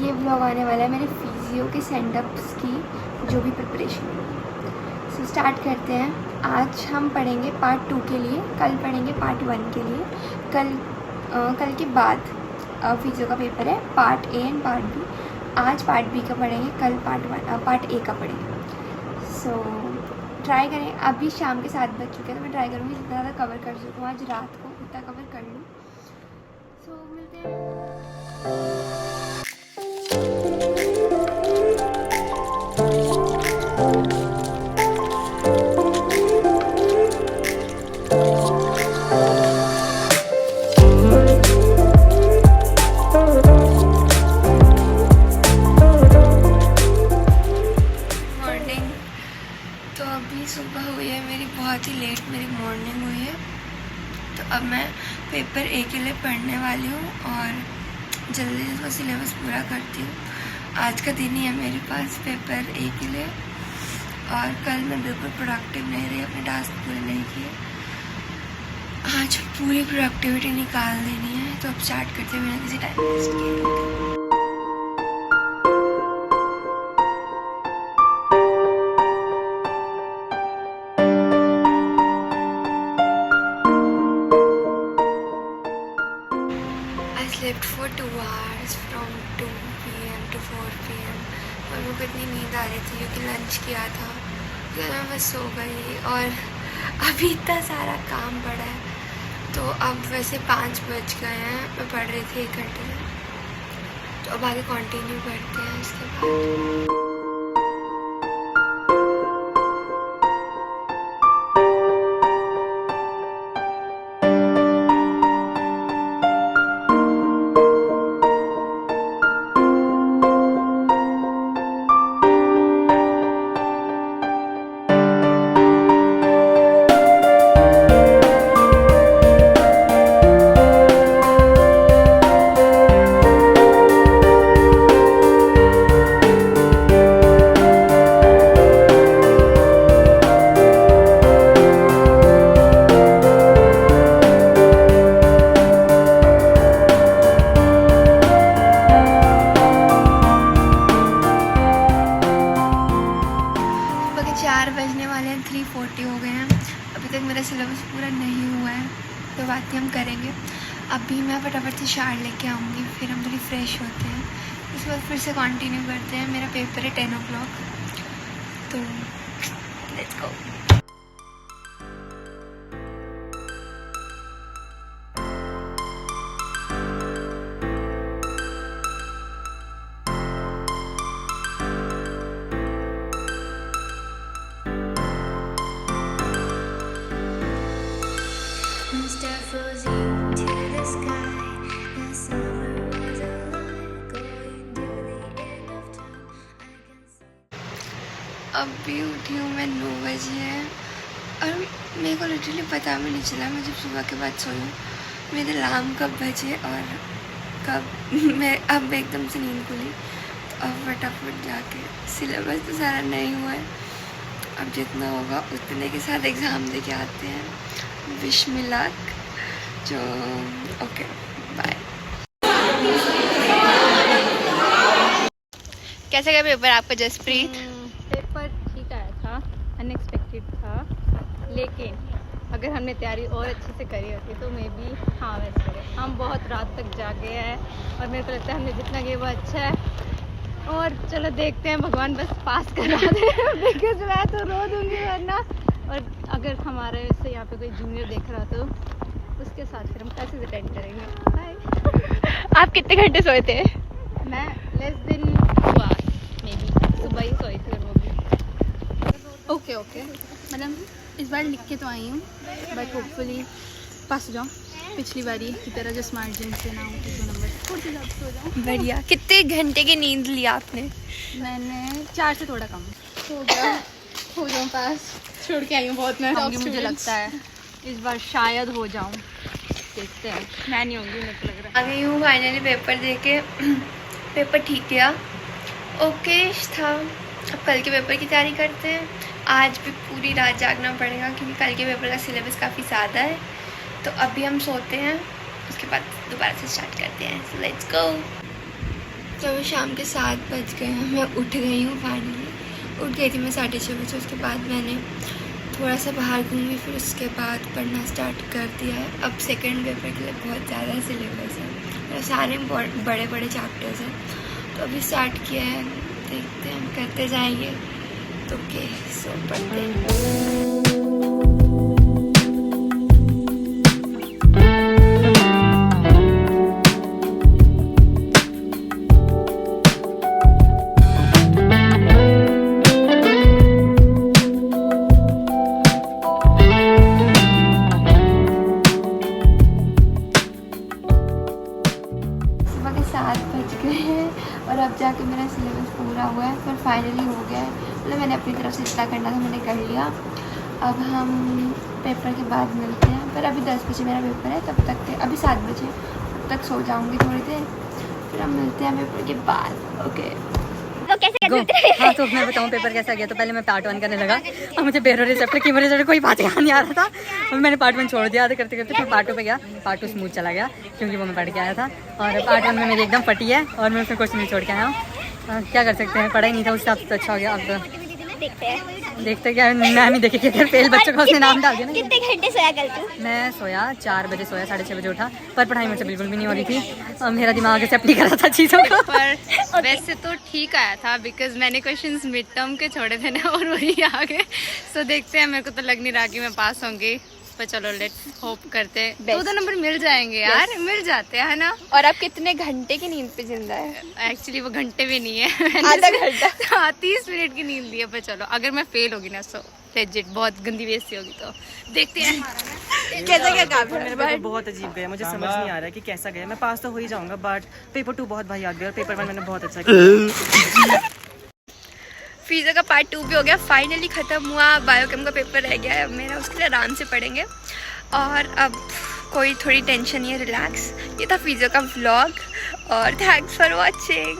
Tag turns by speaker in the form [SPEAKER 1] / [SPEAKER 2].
[SPEAKER 1] ये व्लॉग आने वाला है मेरे फिजियो के सेंटअप्स की जो भी प्रिपरेशन है। सो स्टार्ट करते हैं। आज हम पढ़ेंगे पार्ट 2 के लिए, कल पढ़ेंगे पार्ट 1 के लिए। कल के बाद फिजियो का पेपर है, part A and part B. आज पार्ट बी का पढ़ेंगे, कल पार्ट ए का पढ़ेंगे। सो ट्राई करें। अभी शाम के 7 बज चुके हैं तो मैं ट्राई करूँगी जितना ज़्यादा कवर कर सकूँ आज रात को उतना कवर कर लूँ। सो मिलते हैं। तो अभी सुबह हुई है मेरी, बहुत ही लेट मेरी मॉर्निंग हुई है। तो अब मैं पेपर ए के लिए पढ़ने वाली हूँ और जल्दी इसका सिलेबस पूरा करती हूँ। आज का दिन ही है मेरे पास पेपर ए के लिए और कल मैं बिल्कुल प्रोडक्टिव नहीं रही, अपने टास्क पूरे नहीं किए। आज पूरी प्रोडक्टिविटी निकाल देनी है। तो अब स्टार्ट करते हैं बिना किसी टाइम वेस्ट किए। slept for 2 hours from 2 PM to 4 PM और मुझे इतनी नींद आ रही थी क्योंकि लंच किया था, फिर मैं बस सो गई। और अभी इतना सारा काम पड़ा है। तो अब वैसे 5 बज गए हैं, मैं पढ़ रही थी 1 घंटे से। तो अब आगे कंटिन्यू करते हैं इसके बाद। बजने वाले हैं, 3:40 हो गए हैं। अभी तक मेरा सिलेबस पूरा नहीं हुआ है, तो बात ही हम करेंगे। अभी मैं फटाफट से शार लेके आऊँगी, फिर हम थोड़ी फ्रेश होते हैं। उसके बाद फिर से कंटिन्यू करते हैं। मेरा पेपर है 10 o'clock, तो लेट्स गो। अभी उठी हूँ मैं, 9 बजे है और मेरे को लिटरली पता भी नहीं चला मैं जब सुबह के बाद सोई हूँ मेरे अलार्म कब बजे और कब मैं अब एकदम से नींद खुली। तो अब फटाफट जाके, सिलेबस तो सारा नहीं हुआ है, अब जितना होगा उतने के साथ एग्ज़ाम दे के आते हैं। Wish me luck. जो ओके, बाय। कैसा गया पेपर आपका जसप्रीत?
[SPEAKER 2] पेपर ठीक आया था, अनएक्सपेक्टेड था, लेकिन अगर हमने तैयारी और अच्छे से करी होती तो मे बी हाँ वैसे हम बहुत रात तक जागे हैं और मेरे को लगता है हमने जितना किया वो अच्छा है। और चलो देखते हैं, भगवान बस पास करा दे बिकॉज मैं तो रो दूँगी वरना। और अगर हमारे से यहाँ पे कोई जूनियर देख रहा तो उसके साथ फिर हम कैसे अटेंड करेंगे। बाय।
[SPEAKER 1] आप कितने घंटे सोए थे?
[SPEAKER 2] मैं less than 2 hours may be, सुबह ही सोई थी वो भी। ओके मतलब इस बार लिख के तो आई हूँ, बट होपफुली पास हो जाऊँ, पिछली बारी की तरह जो स्मार्ट जिम से ना हो 2 नंबर।
[SPEAKER 1] बढ़िया। कितने घंटे की नींद ली आपने?
[SPEAKER 2] मैंने 4 से थोड़ा कम हो गया, हो जाऊँ पास। छोड़ के आई हूँ बहुत मैं, मुझे लगता है इस बार शायद हो जाऊँ, देखते हैं। मैं नहीं होंगी, मेरे को लग रहा है।
[SPEAKER 1] आ गई हूँ फाइनली पेपर दे के। पेपर ठीक गया, ओके था। अब कल के पेपर की तैयारी करते हैं। आज भी पूरी रात जागना पड़ेगा क्योंकि कल के पेपर का सिलेबस काफ़ी ज़्यादा है। तो अभी हम सोते हैं, उसके बाद दोबारा से स्टार्ट करते हैं। So let's go. तो अभी शाम के 7 बज गए हैं, मैं उठ गई हूँ फाइनली। उठ गई थी मैं 6:30 बजे। उसके बाद मैंने थोड़ा सा बाहर घूमी, फिर उसके बाद पढ़ना स्टार्ट कर दिया है। अब सेकंड पेपर के लिए बहुत ज़्यादा सिलेबस है, सारे बड़े बड़े चैप्टर्स हैं, तो अभी स्टार्ट किया है, देखते हैं करते जाएंगे। तो ओके, सो पढ़ते हैं। सुबह के 7 बज गए हैं और अब जाके मेरा सिलेबस पूरा हुआ है, फिर फाइनली हो गया है। मतलब मैंने अपनी तरफ से जितना करना था मैंने कर लिया। अब हम पेपर के बाद मिलते हैं, पर अभी 10 बजे मेरा पेपर है, तब तक अभी 7 बजे, तब तक सो जाऊँगी थोड़ी देर, फिर हम मिलते हैं पेपर के बाद। ओके,
[SPEAKER 2] तो कैसे हाँ, तो मैं बताऊँ पेपर कैसा गया। तो पहले मैं पार्ट 1 करने लगा और मुझे बेरो रिसेप्टर की रिजल्ट कोई बात याद नहीं आ रहा था, और मैंने पार्ट 1 छोड़ दिया आधे करते करते। फिर पार्ट 2 पे गया, पार्ट 2 स्मूथ चला गया क्योंकि वो मैं पढ़ के आया था। और पार्ट 1 में मेरी एकदम फटी है और मैं उसमें क्वेश्चन नहीं छोड़ के आया हूँ। क्या कर सकते हैं, पढ़ा ही नहीं था उस हिसाब से, तो अच्छा हो गया। अब देखते क्या, मैम ही देखे कि फेल बच्चों का उसने नाम डाल दिया ना।
[SPEAKER 1] कितने घंटे सोया कल तू?
[SPEAKER 2] मैं सोया 4 बजे सोया, 6:30 बजे उठा, पर पढ़ाई मुझसे बिल्कुल भी नहीं हो रही थी और मेरा दिमाग एक्सेप्ट नहीं कर रहा था चीज़ों को। पर वैसे तो ठीक आया था बिकॉज मैंने क्वेश्चंस मिड टर्म के छोड़े थे ना, और वही आ गए। सो देखते हैं, मेरे को तो लग नहीं रहा कि मैं पास होंगी, पर चलो लेट्स होप करते हैं। 2 नंबर मिल जाएंगे यार, मिल जाते हैं, है ना।
[SPEAKER 1] और आप कितने घंटे की नींद पे जिंदा है?
[SPEAKER 2] एक्चुअली वो घंटे भी नहीं है,
[SPEAKER 1] आधा घंटा।
[SPEAKER 2] हाँ, 30 मिनट की नींद ली है। पर चलो, अगर मैं फेल होगी ना सो लेजिट बहुत गंदी बेइज्जती होगी, तो देखते हैं
[SPEAKER 1] कैसा क्या काम है।
[SPEAKER 3] मेरा पेपर बहुत अजीब गया, मुझे समझ नहीं आ रहा है कि कैसा गया। मैं पास तो हो ही जाऊंगा, बट पेपर 2 बहुत भाई याद गया और पेपर 1 मैंने बहुत अच्छा किया।
[SPEAKER 1] फिजिक्स का पार्ट 2 भी हो गया, फाइनली ख़त्म हुआ। बायोकेम का पेपर रह गया है अब मेरा, उसके लिए आराम से पढ़ेंगे और अब कोई थोड़ी टेंशन नहीं है, रिलैक्स। ये था फिजिक्स का व्लॉग और थैंक्स फॉर वॉचिंग।